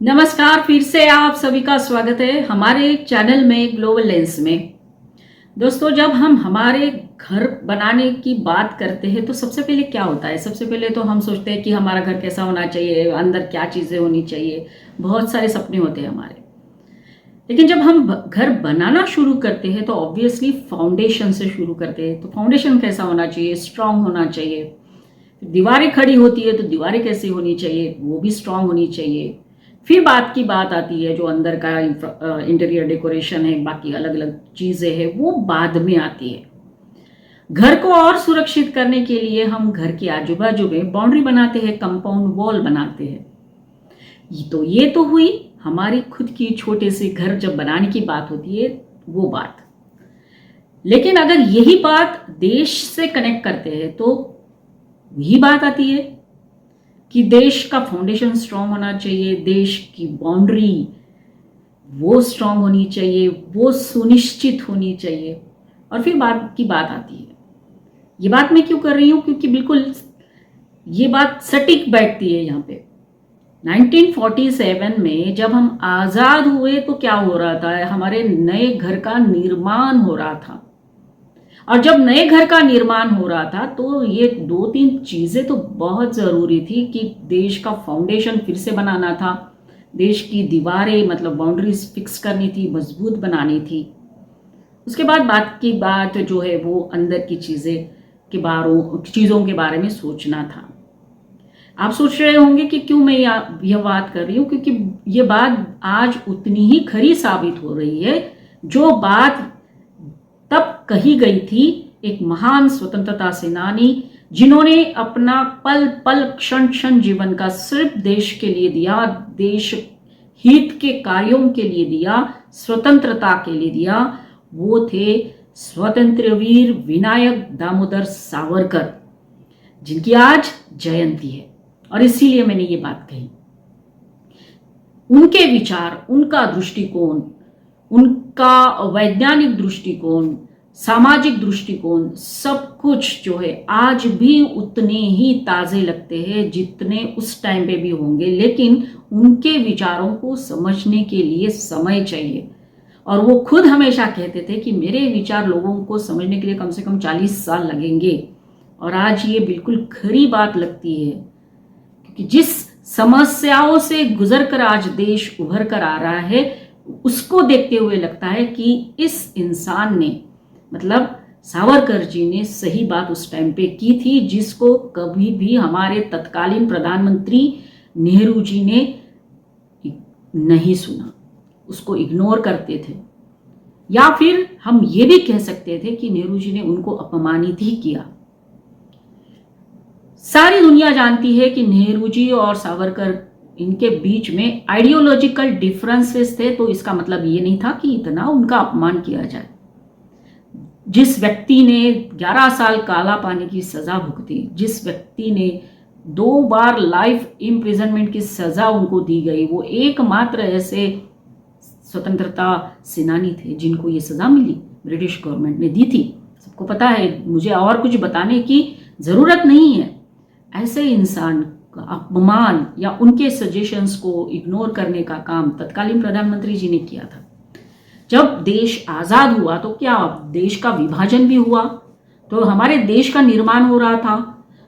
नमस्कार, फिर से आप सभी का स्वागत है हमारे चैनल में ग्लोबल लेंस में। दोस्तों, जब हम हमारे घर बनाने की बात करते हैं तो सबसे पहले क्या होता है? सबसे पहले तो हम सोचते हैं कि हमारा घर कैसा होना चाहिए, अंदर क्या चीज़ें होनी चाहिए। बहुत सारे सपने होते हैं हमारे। लेकिन जब हम घर बनाना शुरू करते हैं तो ऑब्वियसली फाउंडेशन से शुरू करते हैं। तो फाउंडेशन कैसा होना चाहिए? स्ट्रांग होना चाहिए। दीवारें खड़ी होती है तो दीवारें कैसी होनी चाहिए? वो भी स्ट्रांग होनी चाहिए। फिर बात की बात आती है जो अंदर का इंटीरियर डेकोरेशन है, बाकी अलग अलग चीजें हैं, वो बाद में आती है। घर को और सुरक्षित करने के लिए हम घर के आजू बाजू में बाउंड्री बनाते हैं, कंपाउंड वॉल बनाते हैं। ये तो हुई हमारी खुद की छोटे से घर जब बनाने की बात होती है वो बात। लेकिन अगर यही बात देश से कनेक्ट करते हैं तो यही बात आती है कि देश का फाउंडेशन स्ट्रांग होना चाहिए, देश की बाउंड्री वो स्ट्रांग होनी चाहिए, वो सुनिश्चित होनी चाहिए। और फिर बात की बात आती है। ये बात मैं क्यों कर रही हूं? क्योंकि बिल्कुल ये बात सटीक बैठती है यहाँ पे। 1947 में जब हम आजाद हुए तो क्या हो रहा था? हमारे नए घर का निर्माण हो रहा था। और जब नए घर का निर्माण हो रहा था तो ये दो तीन चीजें तो बहुत जरूरी थी कि देश का फाउंडेशन फिर से बनाना था, देश की दीवारें मतलब बाउंड्रीज फिक्स करनी थी, मजबूत बनानी थी। उसके बाद बात की बात जो है वो अंदर की चीजों के बारे में सोचना था। आप सोच रहे होंगे कि क्यों मैं यह बात कर रही हूं? क्योंकि ये बात आज उतनी ही खरी साबित हो रही है जो बात तब कही गई थी एक महान स्वतंत्रता सेनानी जिन्होंने अपना पल पल क्षण क्षण जीवन का सिर्फ देश के लिए दिया, देश हित के कार्यों के लिए दिया, स्वतंत्रता के लिए दिया। वो थे स्वतंत्र वीर विनायक दामोदर सावरकर, जिनकी आज जयंती है। और इसीलिए मैंने ये बात कही। उनके विचार, उनका दृष्टिकोण, उनका वैज्ञानिक दृष्टिकोण, सामाजिक दृष्टिकोण, सब कुछ जो है आज भी उतने ही ताजे लगते हैं जितने उस टाइम पे भी होंगे। लेकिन उनके विचारों को समझने के लिए समय चाहिए। और वो खुद हमेशा कहते थे कि मेरे विचार लोगों को समझने के लिए कम से कम 40 साल लगेंगे। और आज ये बिल्कुल खरी बात लगती है, क्योंकि जिस समस्याओं से गुजर कर आज देश उभर कर आ रहा है उसको देखते हुए लगता है कि इस इंसान ने मतलब सावरकर जी ने सही बात उस टाइम पे की थी, जिसको कभी भी हमारे तत्कालीन प्रधानमंत्री नेहरू जी ने नहीं सुना, उसको इग्नोर करते थे। या फिर हम ये भी कह सकते थे कि नेहरू जी ने उनको अपमानित ही किया। सारी दुनिया जानती है कि नेहरू जी और सावरकर इनके बीच में आइडियोलॉजिकल डिफरेंसेस थे। तो इसका मतलब ये नहीं था कि इतना उनका अपमान किया जाए। जिस व्यक्ति ने 11 साल काला पानी की सजा भुगती, जिस व्यक्ति ने 2 बार लाइफ इम्प्रिजनमेंट की सजा उनको दी गई, वो एकमात्र ऐसे स्वतंत्रता सेनानी थे जिनको ये सजा मिली, ब्रिटिश गवर्नमेंट ने दी थी। सबको पता है, मुझे और कुछ बताने की जरूरत नहीं है। ऐसे इंसान का अपमान या उनके सजेशंस को इग्नोर करने का काम तत्कालीन प्रधानमंत्री जी ने किया था। जब देश आजाद हुआ तो क्या देश का विभाजन भी हुआ, तो हमारे देश का निर्माण हो रहा था,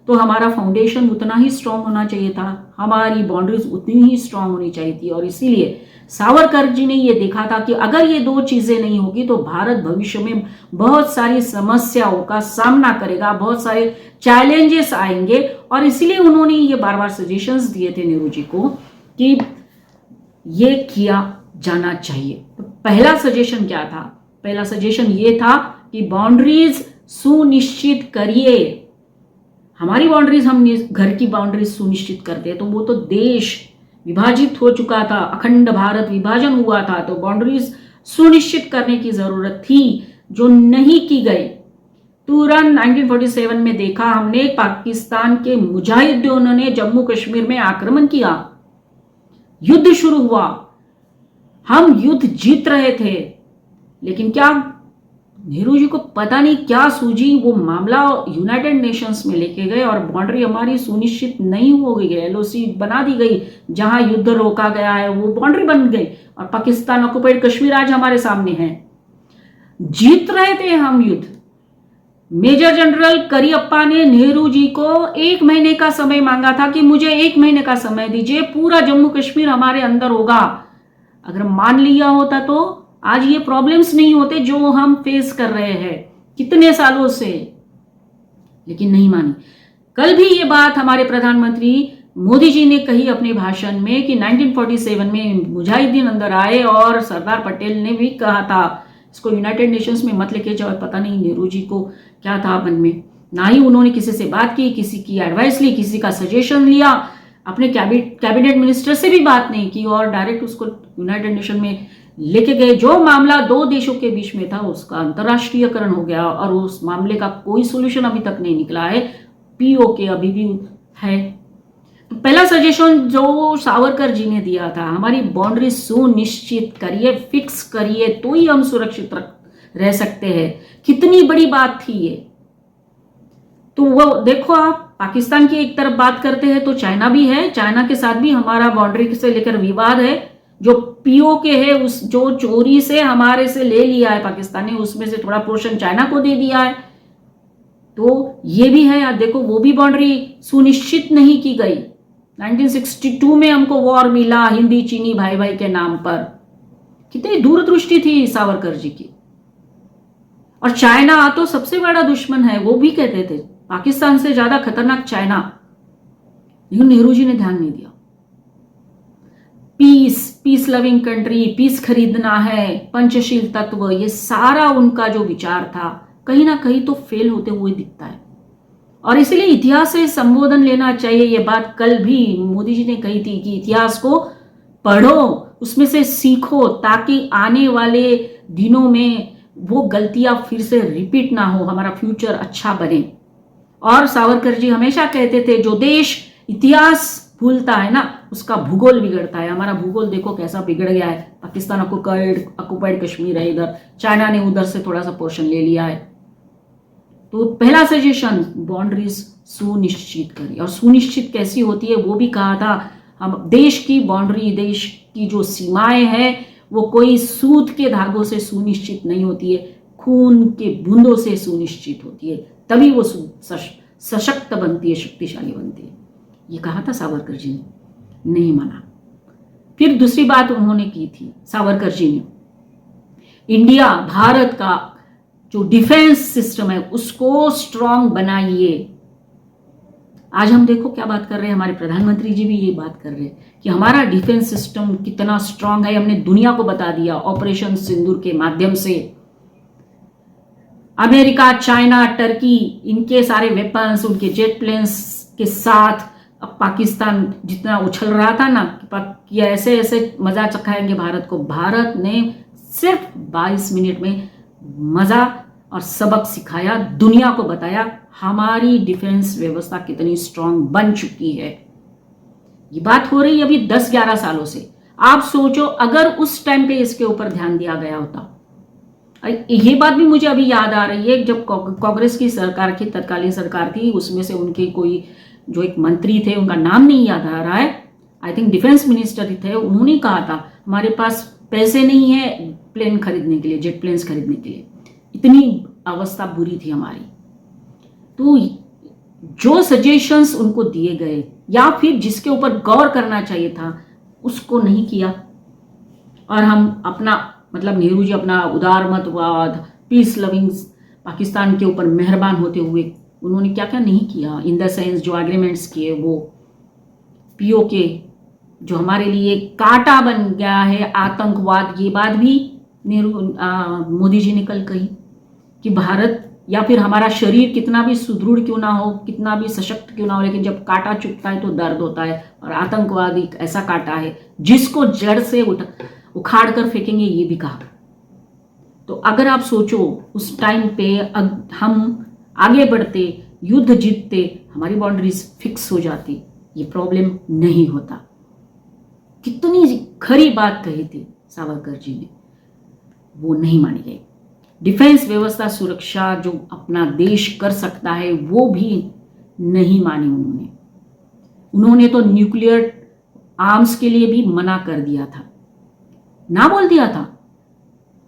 तो हमारा फाउंडेशन उतना ही स्ट्रांग होना चाहिए था, हमारी बाउंड्रीज उतनी ही स्ट्रांग होनी चाहिए थी। और इसीलिए सावरकर जी ने ये देखा था कि अगर ये दो चीजें नहीं होगी तो भारत भविष्य में बहुत सारी समस्याओं का सामना करेगा, बहुत सारे चैलेंजेस आएंगे। और इसीलिए उन्होंने ये बार बार सजेशंस दिए थे नेहरू जी को कि ये किया जाना चाहिए। तो पहला सजेशन क्या था? पहला सजेशन ये था कि बाउंड्रीज सुनिश्चित करिए। हमारी बाउंड्रीज, हम घर की बाउंड्रीज सुनिश्चित करते हैं तो वो तो देश विभाजित हो चुका था, अखंड भारत विभाजन हुआ था, तो बाउंड्रीज सुनिश्चित करने की जरूरत थी जो नहीं की गई। तुरंत 1947 में देखा हमने, पाकिस्तान के मुजाहिदों ने जम्मू कश्मीर में आक्रमण किया, युद्ध शुरू हुआ, हम युद्ध जीत रहे थे। लेकिन क्या नेहरू जी को पता नहीं क्या सूझी, वो मामला यूनाइटेड नेशंस में लेके गए और बाउंड्री हमारी सुनिश्चित नहीं हो गई है, एलओसी बना दी गई, जहां युद्ध रोका गया है वो बाउंड्री बन गई और पाकिस्तान ऑक्युपाइड कश्मीर आज हमारे सामने है। जीत रहे थे हम युद्ध। मेजर जनरल करियप्पा ने नेहरू जी को 1 महीने का समय मांगा था कि मुझे 1 महीने का समय दीजिए, पूरा जम्मू कश्मीर हमारे अंदर होगा। अगर मान लिया होता तो आज ये प्रॉब्लम्स नहीं होते जो हम फेस कर रहे हैं कितने सालों से, लेकिन नहीं मानी। कल भी ये बात हमारे प्रधानमंत्री मोदी जी ने कही अपने भाषण में कि 1947 में मुजाहिदीन अंदर आए और सरदार पटेल ने भी कहा था इसको यूनाइटेड नेशंस में मत लेके जाओ। पता नहीं नेहरू जी को क्या था मन में, ना ही उन्होंने किसी से बात की, किसी की एडवाइस ली, किसी का सजेशन लिया, अपने कैबिनेट मिनिस्टर से भी बात नहीं की और डायरेक्ट उसको यूनाइटेड नेशन में लेके गए। जो मामला 2 देशों के बीच में था उसका अंतर्राष्ट्रीयकरण हो गया और उस मामले का कोई सोल्यूशन अभी तक नहीं निकला है, पीओके अभी भी है। तो पहला सजेशन जो सावरकर जी ने दिया था, हमारी बाउंड्री सुनिश्चित करिए, फिक्स करिए, तो ही हम सुरक्षित रह सकते हैं। कितनी बड़ी बात थी ये। तो वो देखो, आप पाकिस्तान की एक तरफ बात करते हैं तो चाइना भी है, चाइना के साथ भी हमारा बाउंड्री से लेकर विवाद है। जो पीओके है, उस जो चोरी से हमारे से ले लिया है पाकिस्तान ने, उसमें से थोड़ा पोर्शन चाइना को दे दिया है, तो ये भी है। यार देखो, वो भी बाउंड्री सुनिश्चित नहीं की गई। 1962 में हमको वॉर मिला हिंदी चीनी भाई भाई के नाम पर। कितनी दूरदृष्टि थी सावरकर जी की। और चाइना तो सबसे बड़ा दुश्मन है, वो भी कहते थे पाकिस्तान से ज्यादा खतरनाक चाइना, लेकिन नेहरू जी ने ध्यान नहीं दिया। पीस लविंग कंट्री, पीस खरीदना है, पंचशील तत्व, ये सारा उनका जो विचार था कहीं ना कहीं तो फेल होते हुए दिखता है। और इसलिए इतिहास से संबोधन लेना चाहिए। ये बात कल भी मोदी जी ने कही थी कि इतिहास को पढ़ो, उसमें से सीखो, ताकि आने वाले दिनों में वो गलतियां फिर से रिपीट ना हो, हमारा फ्यूचर अच्छा बने। और सावरकर जी हमेशा कहते थे जो देश इतिहास भूलता है ना, उसका भूगोल बिगड़ता है। हमारा भूगोल देखो कैसा बिगड़ गया है। पाकिस्तान ऑक्युपाइड कश्मीर है, इधर चाइना ने उधर से थोड़ा सा पोर्शन ले लिया है। तो पहला सजेशन, बाउंड्रीज सुनिश्चित करिए। और सुनिश्चित कैसी होती है वो भी कहा था। हम देश की बाउंड्री, देश की जो सीमाएं हैं, वो कोई सूत के धागों से सुनिश्चित नहीं होती है, खून के बूंदों से सुनिश्चित होती है, तभी वो सशक्त बनती है, शक्तिशाली बनती है। ये कहा था सावरकर जी ने, नहीं माना। फिर दूसरी बात उन्होंने की थी सावरकर जी ने, इंडिया, भारत का जो डिफेंस सिस्टम है उसको स्ट्रांग बनाइए। आज हम देखो क्या बात कर रहे हैं, हमारे प्रधानमंत्री जी भी ये बात कर रहे हैं कि हमारा डिफेंस सिस्टम कितना स्ट्रांग है। हमने दुनिया को बता दिया ऑपरेशन सिंदूर के माध्यम से। अमेरिका, चाइना, टर्की, इनके सारे वेपन्स, उनके जेट प्लेन्स के साथ अब पाकिस्तान जितना उछल रहा था ना कि ऐसे ऐसे मजा चखाएंगे भारत को, भारत ने सिर्फ 22 मिनट में मजा और सबक सिखाया, दुनिया को बताया हमारी डिफेंस व्यवस्था कितनी स्ट्रांग बन चुकी है। ये बात हो रही है अभी 10-11 सालों से। आप सोचो अगर उस टाइम पे इसके ऊपर ध्यान दिया गया होता। ये बात भी मुझे अभी याद आ रही है, जब कांग्रेस की सरकार की तत्कालीन सरकार थी, उसमें से उनके कोई जो एक मंत्री थे, उनका नाम नहीं याद आ रहा है, आई थिंक डिफेंस मिनिस्टर थे, उन्होंने कहा था हमारे पास पैसे नहीं है प्लेन खरीदने के लिए, जेट प्लेन्स खरीदने के लिए। इतनी अवस्था बुरी थी हमारी। तो जो सजेशंस उनको दिए गए या फिर जिसके ऊपर गौर करना चाहिए था उसको नहीं किया। और हम अपना मतलब नेहरू जी अपना उदारमतवाद, पीस लविंग पाकिस्तान के ऊपर मेहरबान होते हुए उन्होंने क्या क्या नहीं किया। इन द सेंस जो एग्रीमेंट्स किए, वो पीओके जो हमारे लिए कांटा बन गया है, आतंकवाद, ये बात भी मोदी जी ने कल कही कि भारत या फिर हमारा शरीर कितना भी सुदृढ़ क्यों ना हो, कितना भी सशक्त क्यों ना हो, लेकिन जब कांटा चुभता है तो दर्द होता है। और आतंकवाद एक ऐसा कांटा है जिसको जड़ से उखाड़ कर फेंकेंगे, ये भी कहा। तो अगर आप सोचो उस टाइम पे हम आगे बढ़ते, युद्ध जीतते, हमारी बाउंड्रीज फिक्स हो जाती, ये प्रॉब्लम नहीं होता। कितनी खरी बात कही थी सावरकर जी ने, वो नहीं मानी गई। डिफेंस व्यवस्था सुरक्षा जो अपना देश कर सकता है वो भी नहीं मानी उन्होंने तो न्यूक्लियर आर्म्स के लिए भी मना कर दिया था, ना बोल दिया था।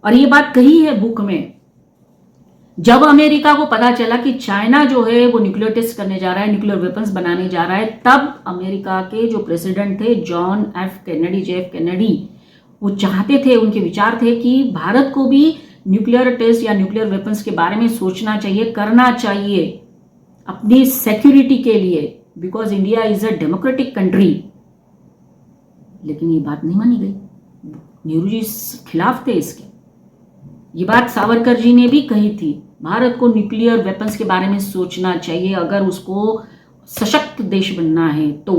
और ये बात कही है बुक में। जब अमेरिका को पता चला कि चाइना जो है वो न्यूक्लियर टेस्ट करने जा रहा है, न्यूक्लियर वेपन्स बनाने जा रहा है, तब अमेरिका के जो प्रेसिडेंट थे JF कैनेडी, वो चाहते थे, उनके विचार थे कि भारत को भी न्यूक्लियर टेस्ट या न्यूक्लियर वेपन्स के बारे में सोचना चाहिए, करना चाहिए अपनी सिक्योरिटी के लिए, because India is a democratic country. लेकिन ये बात नहीं मानी गई, नेहरू जी खिलाफ थे इसके। ये बात सावरकर जी ने भी कही थी, भारत को न्यूक्लियर वेपन्स के बारे में सोचना चाहिए अगर उसको सशक्त देश बनना है तो।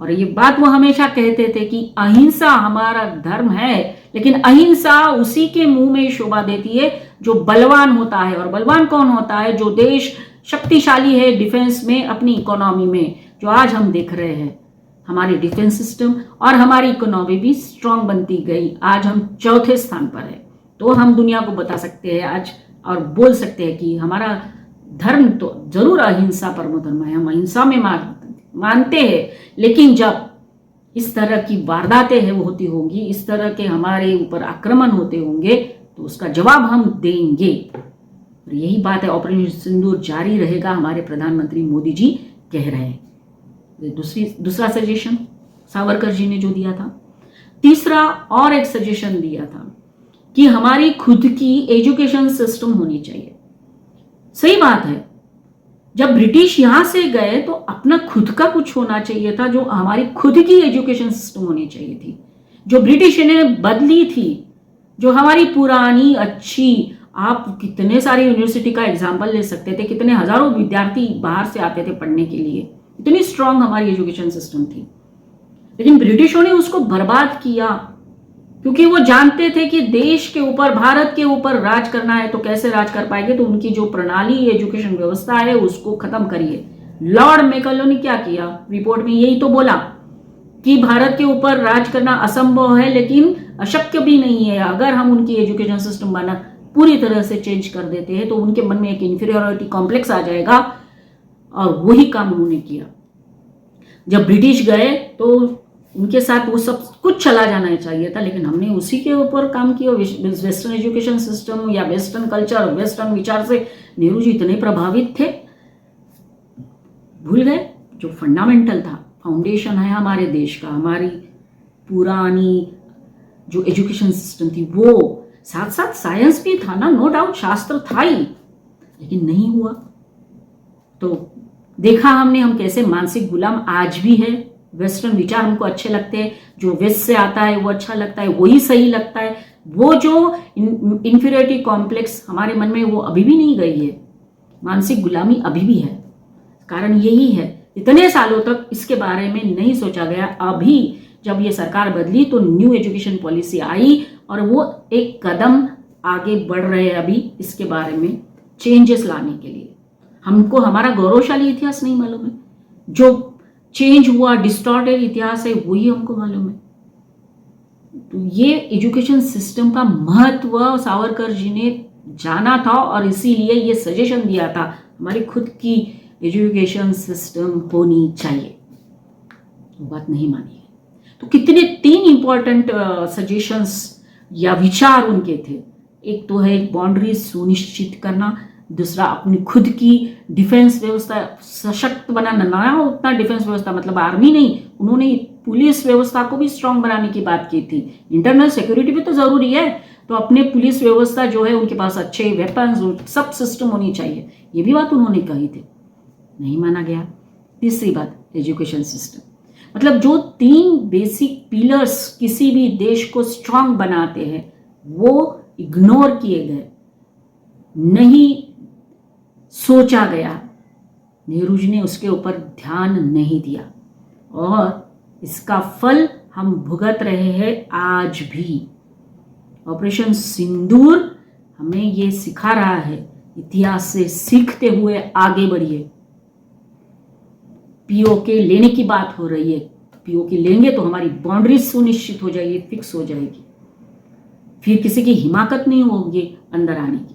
और ये बात वो हमेशा कहते थे कि अहिंसा हमारा धर्म है, लेकिन अहिंसा उसी के मुंह में शोभा देती है जो बलवान होता है। और बलवान कौन होता है? जो देश शक्तिशाली है डिफेंस में, अपनी इकोनॉमी में, जो आज हम देख रहे हैं। हमारी डिफेंस सिस्टम और हमारी इकोनॉमी भी स्ट्रांग बनती गई, आज हम चौथे स्थान पर है। तो हम दुनिया को बता सकते हैं आज और बोल सकते हैं कि हमारा धर्म तो जरूर अहिंसा परमो धर्म है, हम अहिंसा में मानते हैं। लेकिन जब इस तरह की वारदातें है वो होती होंगी, इस तरह के हमारे ऊपर आक्रमण होते होंगे, तो उसका जवाब हम देंगे। और यही बात है, ऑपरेशन सिंदूर जारी रहेगा, हमारे प्रधानमंत्री मोदी जी कह रहे हैं। दूसरा सजेशन सावरकर जी ने जो दिया था। तीसरा और एक सजेशन दिया था कि हमारी खुद की एजुकेशन सिस्टम होनी चाहिए। सही बात है, जब ब्रिटिश यहां से गए तो अपना खुद का कुछ होना चाहिए था, जो हमारी खुद की एजुकेशन सिस्टम होनी चाहिए थी, जो ब्रिटिश ने बदली थी, जो हमारी पुरानी अच्छी। आप कितने सारी यूनिवर्सिटी का एग्जाम्पल ले सकते थे, कितने हजारों विद्यार्थी बाहर से आते थे पढ़ने के लिए, इतनी स्ट्रांग हमारी एजुकेशन सिस्टम थी। लेकिन ब्रिटिशों ने उसको बर्बाद किया, क्योंकि वो जानते थे कि देश के ऊपर, भारत के ऊपर राज करना है तो कैसे राज कर पाएंगे, तो उनकी जो प्रणाली एजुकेशन व्यवस्था है उसको खत्म करिए। लॉर्ड मैकाले ने क्या किया, रिपोर्ट में यही तो बोला कि भारत के ऊपर राज करना असंभव है, लेकिन अशक्य भी नहीं है। अगर हम उनकी एजुकेशन सिस्टम बना पूरी तरह से चेंज कर देते हैं तो उनके मन में एक इंफीरियरिटी कॉम्प्लेक्स आ जाएगा, और वही काम उन्होंने किया। जब ब्रिटिश गए तो उनके साथ वो सब कुछ चला जाना चाहिए था, लेकिन हमने उसी के ऊपर काम किया। वेस्टर्न एजुकेशन सिस्टम या वेस्टर्न कल्चर, वेस्टर्न विचार से नेहरू जी इतने प्रभावित थे, भूल गए जो फंडामेंटल था, फाउंडेशन है हमारे देश का, हमारी पुरानी जो एजुकेशन सिस्टम थी वो। साथ साथ साइंस भी था ना, नो डाउट, शास्त्र था ही, लेकिन नहीं हुआ। तो देखा हमने हम कैसे मानसिक गुलाम आज भी है। वेस्टर्न विचार हमको अच्छे लगते हैं, जो वेस्ट से आता है वो अच्छा लगता है, वही सही लगता है। वो जो इंफीरियरिटी कॉम्प्लेक्स हमारे मन में वो अभी भी नहीं गई है, मानसिक गुलामी अभी भी है। कारण यही है, इतने सालों तक इसके बारे में नहीं सोचा गया। अभी जब ये सरकार बदली तो न्यू एजुकेशन पॉलिसी आई और वो एक कदम आगे बढ़ रहे हैं अभी इसके बारे में चेंजेस लाने के लिए। हमको हमारा गौरवशाली इतिहास नहीं मालूम है, जो चेंज हुआ डिस्टॉर्टेड इतिहास है वही हमको मालूम है। तो ये एजुकेशन सिस्टम का महत्व सावरकर जी ने जाना था और इसीलिए ये सजेशन दिया था, हमारी खुद की एजुकेशन सिस्टम होनी चाहिए। वो बात नहीं मानी है। तो कितने 3 इंपॉर्टेंट सजेशंस या विचार उनके थे। एक तो है बाउंड्रीज सुनिश्चित करना, दूसरा अपनी खुद की डिफेंस व्यवस्था सशक्त बनाना, ना उतना डिफेंस व्यवस्था मतलब आर्मी नहीं, उन्होंने पुलिस व्यवस्था को भी स्ट्रांग बनाने की बात की थी। इंटरनल सिक्योरिटी भी तो जरूरी है, तो अपने पुलिस व्यवस्था जो है उनके पास अच्छे वेपन्स सब सिस्टम होनी चाहिए, ये भी बात उन्होंने कही थी, नहीं माना गया। तीसरी बात एजुकेशन सिस्टम, मतलब जो 3 बेसिक पिलर्स किसी भी देश को स्ट्रांग बनाते हैं वो इग्नोर किए गए, नहीं सोचा गया। नेहरू जी ने उसके ऊपर ध्यान नहीं दिया और इसका फल हम भुगत रहे हैं आज भी। ऑपरेशन सिंदूर हमें ये सिखा रहा है, इतिहास से सीखते हुए आगे बढ़िए। पीओके लेने की बात हो रही है, पीओके लेंगे तो हमारी बाउंड्रीज सुनिश्चित हो जाएगी, फिक्स हो जाएगी। फिर किसी की हिमाकत नहीं होगी अंदर आने की।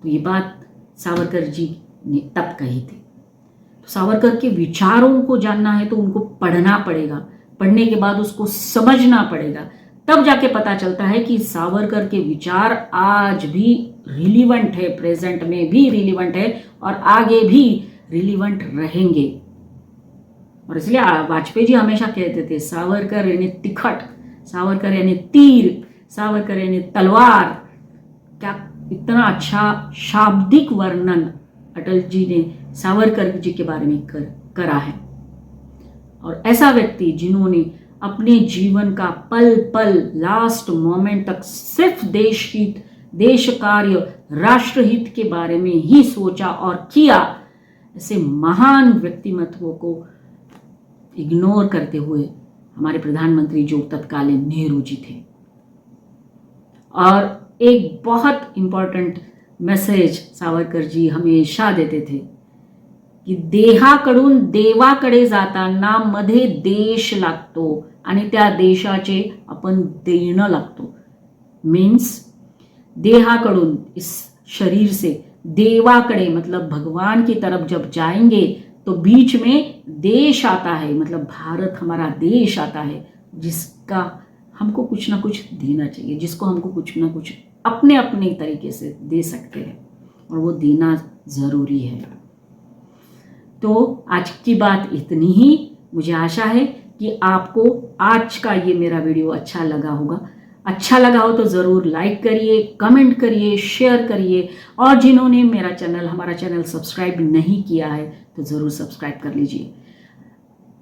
तो ये बात सावरकर जी ने तब कही थी। तो सावरकर के विचारों को जानना है तो उनको पढ़ना पड़ेगा, पढ़ने के बाद उसको समझना पड़ेगा, तब जाके पता चलता है कि सावरकर के विचार आज भी रिलीवेंट है, प्रेजेंट में भी रिलीवेंट है और आगे भी रिलीवेंट रहेंगे। और इसलिए वाजपेयी जी हमेशा कहते थे सावरकर यानी तिखट, सावरकर यानी तीर, सावरकर यानी तलवार। क्या इतना अच्छा शाब्दिक वर्णन अटल जी ने सावरकर जी के बारे में करा है। और ऐसा व्यक्ति जिन्होंने अपने जीवन का पल पल लास्ट मोमेंट तक सिर्फ देश हित, देश कार्य, राष्ट्रहित के बारे में ही सोचा और किया, ऐसे महान व्यक्तिमत्वों को इग्नोर करते हुए हमारे प्रधानमंत्री जो तत्कालीन नेहरू जी थे। और एक बहुत इंपॉर्टेंट मैसेज सावरकर जी हमेशा देते थे की देहाकडून देवाकडे जाताना मध्ये देश लागतो आणि त्या देशाचे आपण देणं लागतो। मीन्स देहाकडून, इस शरीर से, देवाकडे मतलब भगवान की तरफ जब जाएंगे तो बीच में देश आता है, मतलब भारत हमारा देश आता है, जिसका हमको कुछ ना कुछ देना चाहिए, जिसको हमको कुछ ना कुछ अपने अपने तरीके से दे सकते हैं, और वो देना ज़रूरी है। तो आज की बात इतनी ही। मुझे आशा है कि आपको आज का ये मेरा वीडियो अच्छा लगा होगा। अच्छा लगा हो तो ज़रूर लाइक करिए, कमेंट करिए, शेयर करिए, और जिन्होंने हमारा चैनल सब्सक्राइब नहीं किया है तो ज़रूर सब्सक्राइब कर लीजिए।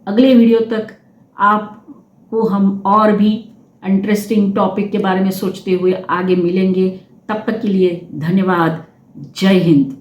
अगले वीडियो तक आपको हम और भी इंटरेस्टिंग टॉपिक के बारे में सोचते हुए आगे मिलेंगे। तब तक के लिए धन्यवाद। जय हिंद।